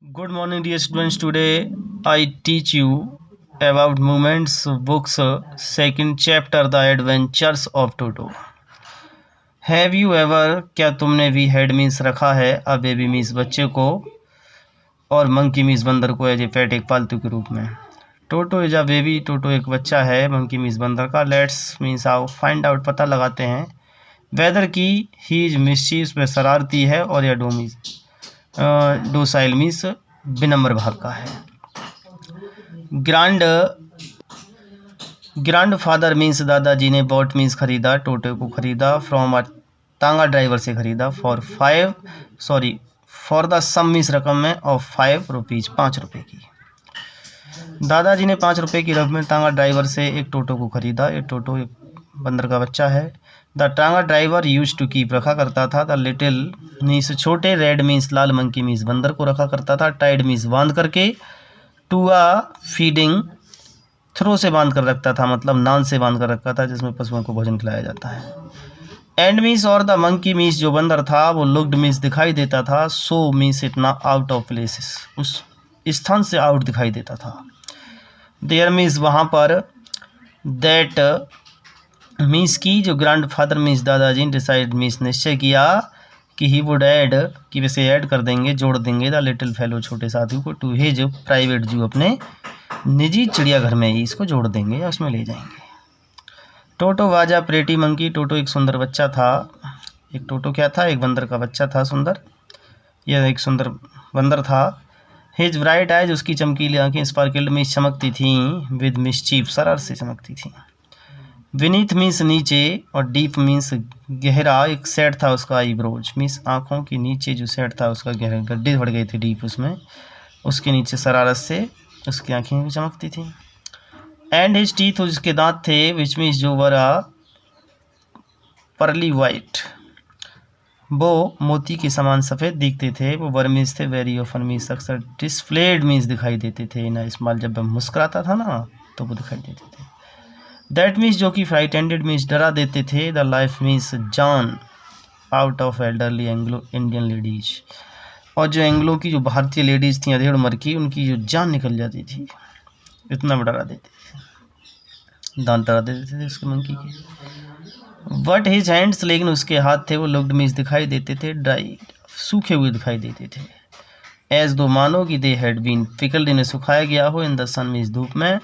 Good morning, dear students. Today I teach you about Moments books, second chapter, The Adventures of Toto. Have you ever क्या तुमने भी head means रखा है a baby means बच्चे को और monkey means बंदर को एज ए पेट एक पालतू के रूप में। टोटो इज अ बेबी, टोटो एक बच्चा है मंकी मीन्स बंदर का। लेट्स मीन्स आओ फाइंड आउट पता लगाते हैं वेदर की ही इज मिस्चीव्स में शरारती है और या डोसाइल मीन्स विनम्र भाग का है। ग्रैंड फादर मीन्स दादाजी ने बॉट मीन्स खरीदा, टोटो को खरीदा फ्रॉम अ तांगा ड्राइवर से खरीदा फॉर द सम मीन्स रकम में ऑफ 5 रुपीज़ 5 रुपये की। दादाजी ने 5 रुपये की रकम में तांगा ड्राइवर से एक टोटो को खरीदा। ये टोटो एक बंदर का बच्चा है। द टांगा ड्राइवर यूज टू कीप रखा करता था। द लिटिल मीन्स छोटे, रेड मीन्स लाल, मंकी मीन्स बंदर को रखा करता था। टाइड मीन्स बांध करके, टू अ फीडिंग थ्रो से बांध कर रखता था, मतलब नान से बांध कर रखा था जिसमें पशुओं को भोजन खिलाया जाता है। एंड मीन्स और द मंकी मीन्स जो बंदर था वो लुक्ड मीन्स दिखाई देता था। सो मीन्स इतना आउट ऑफ प्लेसेस, उस स्थान से आउट दिखाई देता था। देयर मीन्स वहाँ पर। दैट मीन्स की जो ग्रैंड फादर मीन्स दादाजी डिसाइड मीन्स निश्चय किया कि ही वुड ऐड कि वैसे ऐड कर देंगे, जोड़ देंगे द लिटिल फेलो छोटे साथी को टू हिज प्राइवेट जू, अपने निजी चिड़ियाघर में ही इसको जोड़ देंगे या उसमें ले जाएंगे। टोटो वाजा प्रेटी मंकी, टोटो एक सुंदर बच्चा था। एक टोटो क्या था? एक बंदर का बच्चा था सुंदर। यह एक सुंदर बंदर था। हिज ब्राइट आइज, उसकी चमकीली आंखें स्पार्कल्ड मीन्स चमकती थीं, विद मिस्चीफ शरारत से चमकती थीं। विनीथ मीन्स नीचे और डीप मीन्स गहरा। एक सेट था उसका आईब्रोज मीन्स आँखों के नीचे जो सेट था उसका गहरा, गड्ढे बढ़ गए थे डीप उसमें, उसके नीचे शरारत से उसकी आँखें भी चमकती थी। एंड हिज टीथ, उसके दांत थे, विच मीन्स जो वरा परली वाइट, वो मोती के समान सफ़ेद दिखते थे। वो वर मीन्स थे, वेरी ऑफन मीन्स अक्सर, डिस्प्लेड मीन्स दिखाई देते थे। ना स्माइल, जब वह मुस्कुराता था ना तो वो दिखाई देते थे। दैट मीन्स जो कि फ्राइटेंडेड मीन्स डरा देते थे। द लाइफ मीन्स जान out of elderly Anglo Indian ladies, और जो एंग्लो की जो भारतीय लेडीज़ थी अधेड़ उम्र की, उनकी जो जान निकल जाती थी, इतना डरा देते थे, दांत डरा देते थे उसके मंकी के। बट हिज हैंड्स, लेकिन उसके हाथ थे वो लुक्ड मीन्स दिखाई देते थे, ड्राई सूखे हुए दिखाई देते थे। एज दो मानो कि दे हैड बीन पिकल्ड, इन्हें सुखाया गया हो, इन द सन मीन्स धूप में,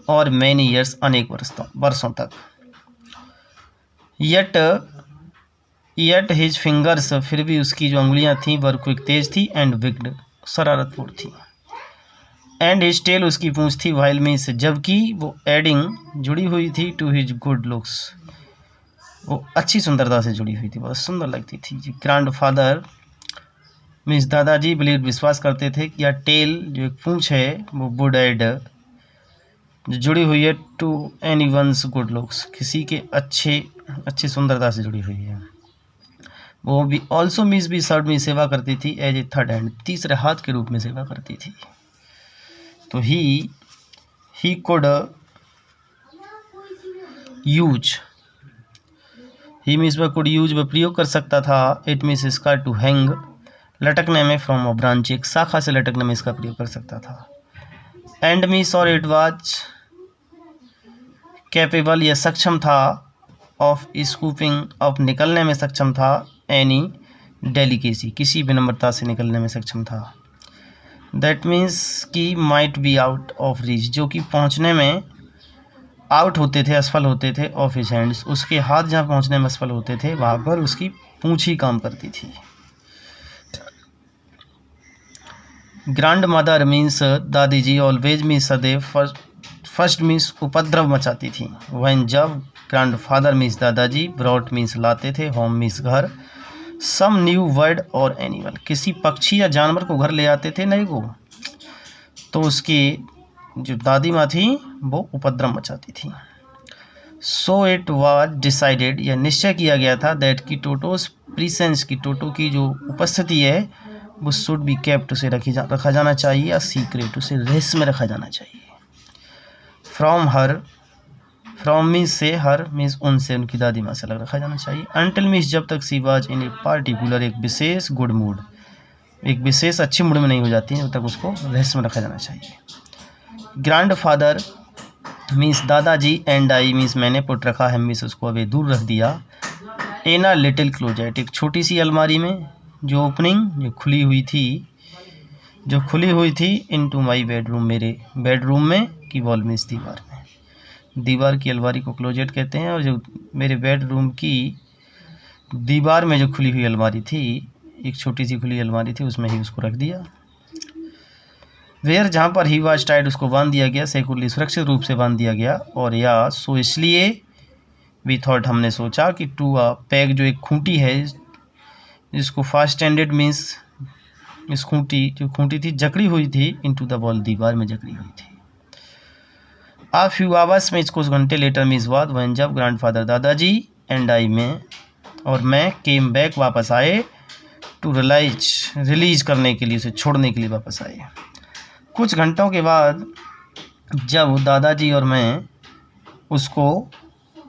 और मैनी ईयर्स अनेक वर्षों तक। यट हिज फिंगर्स, फिर भी उसकी जो उंगलियां थीं वर क्विक तेज थी, एंड विक्ड शरारतपूर्ण थी। एंड हिज टेल, उसकी पूंछ थी, वाइल मीन्स जबकि, वो एडिंग जुड़ी हुई थी, टू हिज गुड लुक्स, वो अच्छी सुंदरता से जुड़ी हुई थी, बहुत सुंदर लगती थी। ग्रैंड फादर मीन्स दादाजी बिलीव विश्वास करते थे कि यह टेल जो एक पूंछ है वो वुड एड जो जुड़ी हुई है, to any one's good looks, किसी के अच्छी सुंदरता से जुड़ी हुई है। वो भी ऑल्सो मीन्स भी सर्व में सेवा करती थी, एज ए थर्ड हैंड, तीसरे हाथ के रूप में सेवा करती थी। तो he could use, he means वह कुड यूज वह प्रयोग कर सकता था। इट मीन्स इसका टू हैंग, लटकने में, फ्रॉम अ ब्रांच, एक शाखा से लटकने में इसका प्रयोग कर सकता था। एंड मीन्स और इट वाज कैपेबल, यह सक्षम था, ऑफ स्कूपिंग ऑफ, निकलने में सक्षम था, एनी डेलिकेसी, किसी विनम्रता से निकलने में सक्षम था। दैट मीन्स कि might be out of reach, जो कि पहुंचने में आउट होते थे, असफल होते थे, ऑफ हिज हैंड्स, उसके हाथ जहाँ पहुंचने में असफल होते थे वहाँ पर उसकी पूंछ ही काम करती थी। ग्रैंड मदर मीन्स दादी जी, ऑलवेज मीन्स सदैव, फर्स्ट मीन्स उपद्रव मचाती थी। वहीं जब ग्रैंड फादर मीन्स दादाजी, ब्रॉट मीन्स लाते थे, होम मीन्स घर, सम न्यू वर्ड और एनिमल, किसी पक्षी या जानवर को घर ले आते थे नए को, तो उसकी जो दादी माँ थी वो उपद्रव मचाती थी। सो इट वाज डिसाइडेड, यह निश्चय किया गया था, दैट की टोटोस प्रीसेंस की, टोटो की जो उपस्थिति है वो शुड बी केप्ट, उसे रखा जाना चाहिए, या सीक्रेट, उसे रहस्य में रखा जाना चाहिए। फ्रॉम मीन्स से, हर मीन्स उनसे, उनकी दादी माँ से अलग रखा जाना चाहिए। अनटिल मीन्स जब तक, she was in a particular, एक विशेष गुड मूड, एक विशेष अच्छी मूड में नहीं हो जाती है, जब तक उसको रहस्य में रखा जाना चाहिए। ग्रैंड फादर मीन्स दादाजी, एंड आई मीन्स मैंने, पुट रखा है मीन्स उसको अभी दूर रख दिया, इन अ लिटिल क्लोजेट एक छोटी सी अलमारी में, जो ओपनिंग जो खुली हुई थी इनटू माय बेडरूम मेरे बेडरूम में, की वॉल मीन्स दीवार में, दीवार की अलमारी को क्लोजेट कहते हैं, और जो मेरे बेडरूम की दीवार में जो खुली हुई अलमारी थी, एक छोटी सी खुली अलमारी थी, उसमें ही उसको रख दिया। वेयर जहाँ पर ही वाज टाइड उसको बांध दिया गया, सेक्योरली सुरक्षित रूप से बांध दिया गया, और या सो इसलिए वी थॉट हमने सोचा कि टू अ पैग जो एक खूंटी है जिसको फास्ट एंडेड मीन्स इस खूंटी थी जकड़ी हुई थी इनटू द वॉल दीवार में जकड़ी हुई थी। आ फ्यू आवर्स में कुछ घंटे लेटर मीन्स बाद when जब ग्रैंडफादर दादाजी एंड आई में और मैं केम बैक वापस आए टू रिलीज करने के लिए, उसे छोड़ने के लिए वापस आए। कुछ घंटों के बाद जब दादाजी और मैं उसको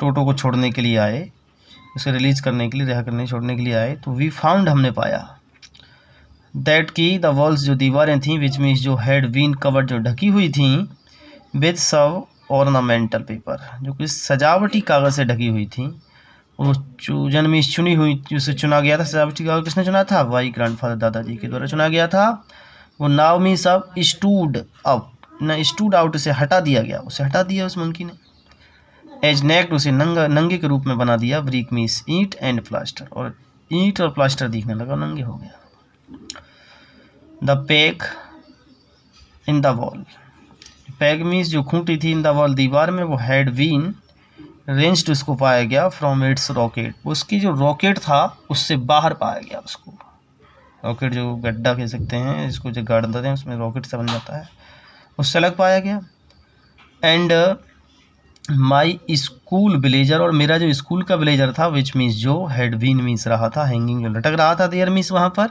टोटो को छोड़ने के लिए आए, उसे रिलीज करने के लिए, रिहा करने छोड़ने के लिए आए, तो वी फाउंड हमने पाया दैट की द वॉल्स जो दीवारें थीं विच मीन्स जो हैड बीन कवर्ड जो ढकी हुई थीं विद सब ऑर्नामेंटल पेपर जो कि सजावटी कागज़ से ढकी हुई थी। वो चुनी हुई जिसे चुना गया था, सजावटी कागज़ किसने चुना था? वाई ग्रैंडफादर दादाजी के द्वारा चुना गया था। वो नाव मीन्स अब स्टूड अप न स्टूड आउट, उसे हटा दिया गया, उसे हटा दिया उस मंकी ने। एज नेक्ड उसे नंगे के रूप में बना दिया। ब्रिक मीन्स ईंट एंड प्लास्टर, और ईंट और प्लास्टर दिखने लगा, नंगे हो गया। The peg in the wall, peg means जो खूंटी थी इन द वॉल दीवार में, वो हैड बीन रेंज्ड उसको पाया गया फ्रॉम इट्स रॉकेट, उसकी जो रॉकेट था उससे बाहर पाया गया उसको। रॉकेट जो गड्ढा कह सकते हैं, इसको जो गाड़ देते हैं उसमें रॉकेट से बन जाता है, उससे अलग पाया गया। एंड माई स्कूल ब्लेजर, और मेरा जो स्कूल का ब्लेजर था विच मीन्स जो हैड बीन मीन्स रहा था, हैंगिंग जो लटक रहा था देयर मीन्स वहाँ पर,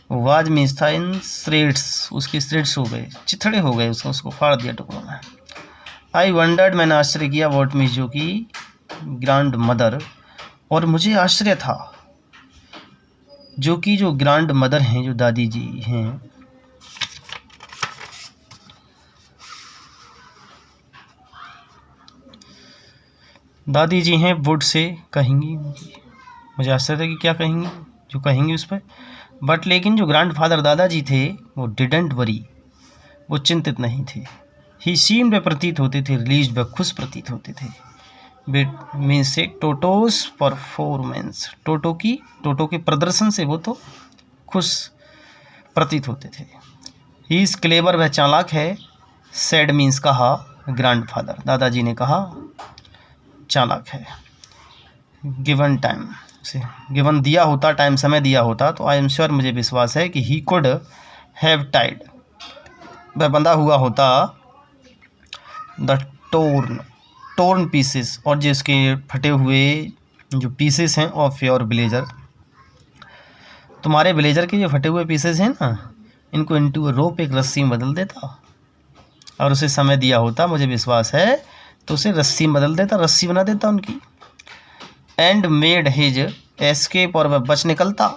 वाज मीन्स था इन श्रेड्स, उसके श्रेड्स हो गए, चिथड़े हो गए, उसको फाड़ दिया टुकड़ों में। आई वंडर्ड, मैंने आश्चर्य किया, वॉट मीन्स जो कि ग्रैंड मदर, और मुझे आश्चर्य था जो कि जो ग्रैंड मदर हैं, जो दादी जी हैं, दादी जी हैं वुड से कहेंगी, मुझे आश्चर्य था कि क्या कहेंगी, जो कहेंगी उस पर। बट लेकिन जो ग्रैंडफादर दादाजी थे वो डिडंट वरी, वो चिंतित नहीं थे। ही सीम्ड वे प्रतीत होते थे, रिलीज्ड वे खुश प्रतीत होते थे। मीन्स से टोटोस परफॉर्मेंस, टोटो के प्रदर्शन से वो तो खुश प्रतीत होते थे। ही इज़ क्लेवर, वह चालाक है। सैड मीन्स कहा, ग्रैंडफादर दादाजी ने कहा चालाक है। गिवन टाइम से गिवन दिया होता, टाइम समय दिया होता, तो आई एम श्योर मुझे विश्वास है कि ही कुड हैव टाइड, वह बंधा हुआ होता द टोर्न पीसेस, और जिसके फटे हुए जो पीसेस हैं ऑफ योर ब्लेजर, तुम्हारे ब्लेजर के जो फटे हुए पीसेस हैं ना, इनको इनटू रोप, एक रस्सी में बदल देता, और उसे समय दिया होता, मुझे विश्वास है, तो उसे रस्सी में बदल देता, रस्सी बना देता उनकी। एंड मेड हिज एस्केप, और वह बच निकलता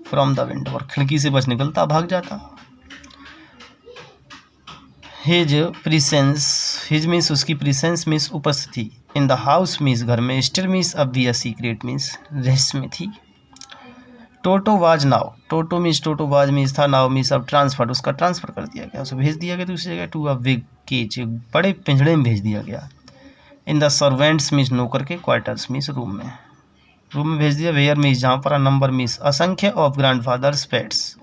फ्रॉम द विंडो, और खिड़की से बच निकलता, भाग जाता। हिज प्रेजेंस, हिज मीन्स उसकी प्रेजेंस मीन्स उपस्थिति, इन द हाउस मीन्स घर में, स्टिल मीन्स अब भी, सीक्रेट मीन्स रहस्य में थी। टोटो was now, toto was means था, नाउ मीन्स अब ट्रांसफर, उसका ट्रांसफ़र कर दिया गया, उसे भेज दिया गया दूसरी जगह, टू अ बिग केज, बड़े पिंजड़े में भेज दिया गया। इन द सर्वेंट्स मीन्स नौकर के, क्वार्टर्स मीन्स रूम में भेज दिया। वेयर मीन्स जहाँ पर, नंबर मीन्स असंख्य, ऑफ ग्रैंडफादर्स पेट्स,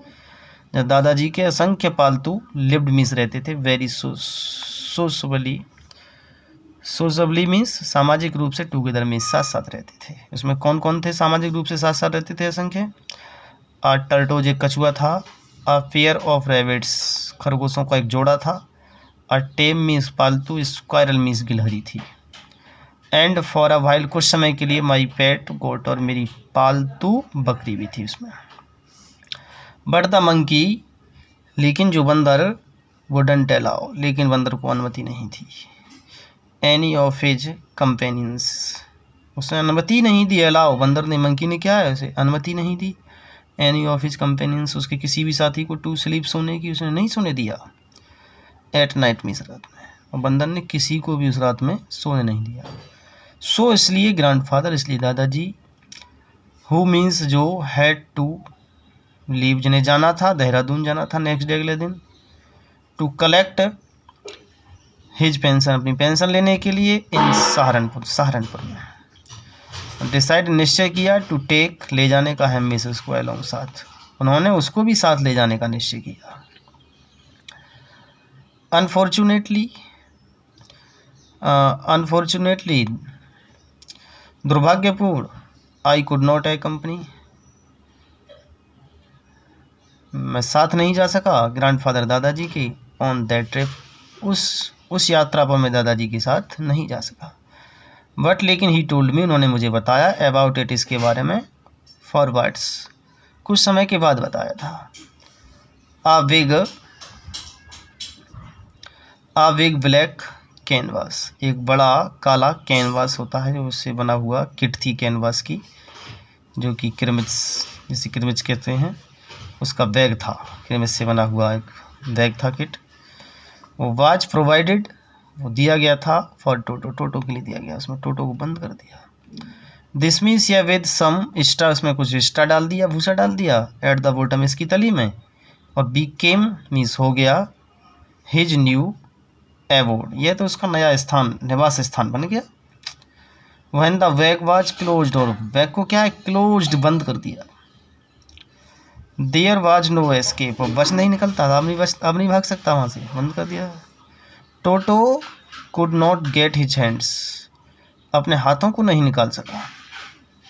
जब दादाजी के असंख्य पालतू, लिव्ड मीन्स रहते थे, वेरी सोशबली मीन्स सामाजिक रूप से, टुगेदर मीन्स साथ साथ रहते थे। उसमें कौन कौन थे सामाजिक रूप से साथ साथ रहते थे असंख्य? आ टर्टोज एक कछुआ था, अ पेयर ऑफ रैबिट्स खरगोशों का एक जोड़ा था, अ टेम मीन्स पालतू, स्क्वायरल मीन्स गिलहरी थी। एंड फॉर अ वाइल कुछ समय के लिए, माई पेट गोट, और मेरी पालतू बकरी भी थी उसमें। बट द मंकी, लेकिन जो बंदर, वुडंट अलाउ, लेकिन बंदर को अनुमति नहीं थी। एनी ऑफ हिज कंपेनियंस, उसने अनुमति नहीं दी, अलाउ बंदर ने, मंकी ने क्या है, उसे अनुमति नहीं दी। एनी ऑफ हिज कंपेनियंस, उसके किसी भी साथी को टू स्लीप, सोने की उसने नहीं सोने दिया। एट नाइट मीन्स रात में, और बंदर ने किसी को भी उस रात में सोने नहीं दिया। सो इसलिए ग्रैंडफादर, इसलिए दादाजी, हु मीन्स जो, हैड टू लीव जिन्हें जाना था, देहरादून जाना था नेक्स्ट डे अगले दिन, टू कलेक्ट हिज पेंशन, अपनी पेंशन लेने के लिए, इन सहारनपुर में। डिसाइड निश्चय किया, टू टेक ले जाने का है मिसेस को अलोंग साथ, उन्होंने उसको भी साथ ले जाने का निश्चय किया। अनफॉर्चुनेटली दुर्भाग्यपूर्ण, आई कुड नॉट अकम्पनी, मैं साथ नहीं जा सका ग्रैंडफादर दादाजी के, ऑन दैट ट्रिप, उस यात्रा पर मैं दादाजी के साथ नहीं जा सका। बट लेकिन ही टोल्ड मी, उन्होंने मुझे बताया, अबाउट इट, इसके बारे में, फॉरवर्ड्स, कुछ समय के बाद बताया था। आ बिग ब्लैक कैनवास, एक बड़ा काला कैनवास होता है जो उससे बना हुआ किट थी कैनवास की, जो कि क्रिमिच, जिसे क्रिमिच कहते हैं, उसका बैग था, क्रिमिच से बना हुआ एक बैग था किट। वो वाच प्रोवाइडेड, वो दिया गया था, फॉर टोटो के लिए दिया गया, उसमें टोटो को बंद कर दिया। दिस मीन्स, या विद सम स्टार, उसमें कुछ स्टार डाल दिया, भूसा डाल दिया, एट द बॉटम, इसकी तली में, और बीकेम मीन्स हो गया, हिज न्यू एबोर्ड, यह तो उसका नया स्थान, निवास स्थान बन गया। When the bag was closed, और बैग को क्या है, क्लोज्ड, बंद कर दिया। देयर वाज नो एस्केप, बच नहीं निकलता था, अब नहीं भाग सकता वहाँ से, बंद कर दिया। Toto could not get his hands, अपने हाथों को नहीं निकाल सका।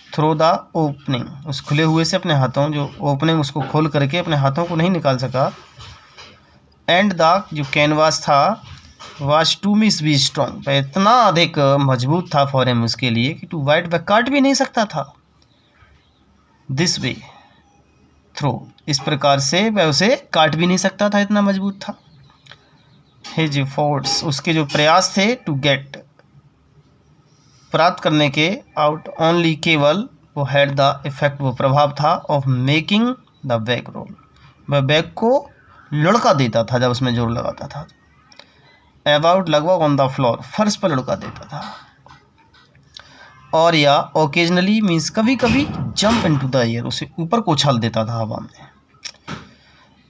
थ्रो द ओपनिंग, उस खुले हुए से अपने हाथों, जो ओपनिंग उसको खोल करके अपने हाथों को नहीं निकाल सका। एंड द, जो कैनवास था, was too miss be strong, इतना अधिक मजबूत था फॉर हिम, उसके लिए, कि टू वाइट, वह काट भी नहीं सकता था। दिस वे थ्रो, इस प्रकार से वह उसे काट भी नहीं सकता था, इतना मजबूत था। हिज एफर्ट्स, उसके जो प्रयास थे, टू गेट, प्राप्त करने के, आउट ओनली, केवल, वो हैड द इफेक्ट, वो प्रभाव था, of making the bag roll, वह बैग को लुढ़का देता था जब उसमें जोर लगाता था। अबाउट, लगभग, ऑन द फ्लोर, फर्श पर लुढ़का देता था। और या ओकेजनली मीन्स कभी कभी, जंप इनटू द एयर, उसे ऊपर को उछाल देता था हवा में।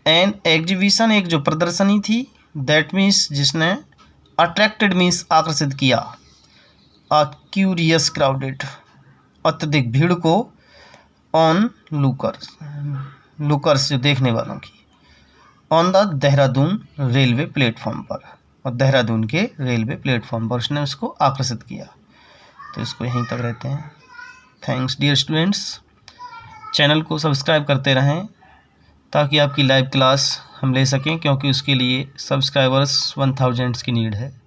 एन एग्जीबिशन, एक जो प्रदर्शनी थी, दैट मीन्स, जिसने, अट्रैक्टेड मीन्स आकर्षित किया, अ क्यूरियस क्राउडेड, अत्यधिक भीड़ को, ऑन लुकर्स जो देखने वालों की, on the Dehradun railway platform पर, और देहरादून के रेलवे प्लेटफॉर्म पर उसने उसको आकर्षित किया। तो इसको यहीं तक रहते हैं। थैंक्स डियर स्टूडेंट्स, चैनल को सब्सक्राइब करते रहें ताकि आपकी लाइव क्लास हम ले सकें, क्योंकि उसके लिए सब्सक्राइबर्स 1000 की नीड है।